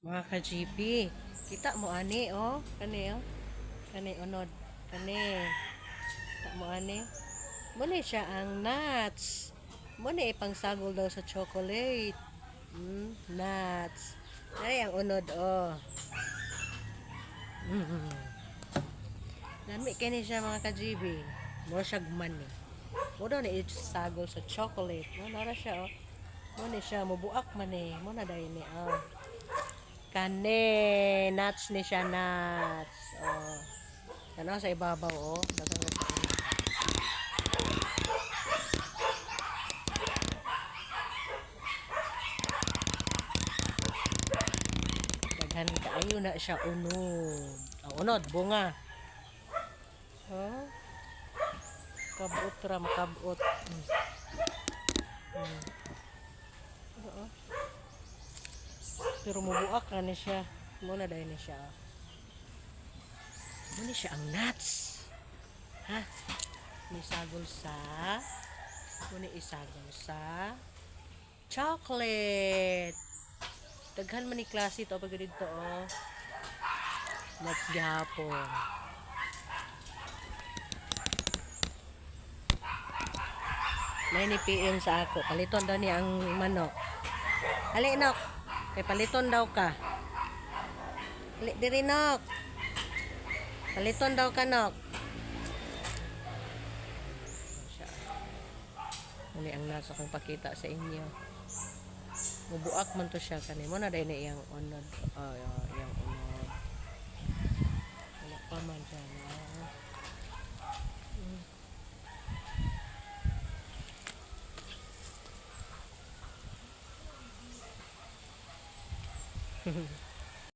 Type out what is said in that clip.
Mga ka-GP, kita mo ani oh, kani oh. Kani unod, kani. Kita mo ani. Muna siya ang nuts. Muna ipangsagol daw sa chocolate. Nuts. Ay ang unod oh. Lami kani siya mga ka-GB. Mo siya gumani. Mo daw ni isagol sa chocolate. No, nara siya oh. Muna siya mubuak man eh. Muna dahil ni oh. Kani, nuts ni siya, nuts. Oh. Ano sa ibabaw, oh. Dagang na siya. Daghan kaayo na siya unod. Ang unod, bunga. Oh. Kabot ra, makabot. Oo. Pero mubuak na ni siya. Muna dahil ni siya. Muna siya ang nuts. Ha? Isagol sa muna isagol sa chocolate. Daghan man ni klase to pag dito oh. Nuts gihapon. May ni PM sa ako. Paliton daw niya ang manok. Ali nok. Kay paliton daw ka. Ali diri nok. Paliton daw ka nok. Muli ang nasa kong pakita sa inyo. Mubuak man to siya kanimo na dahil na iyang unod. Iyang unod. Wala pa man siya. No?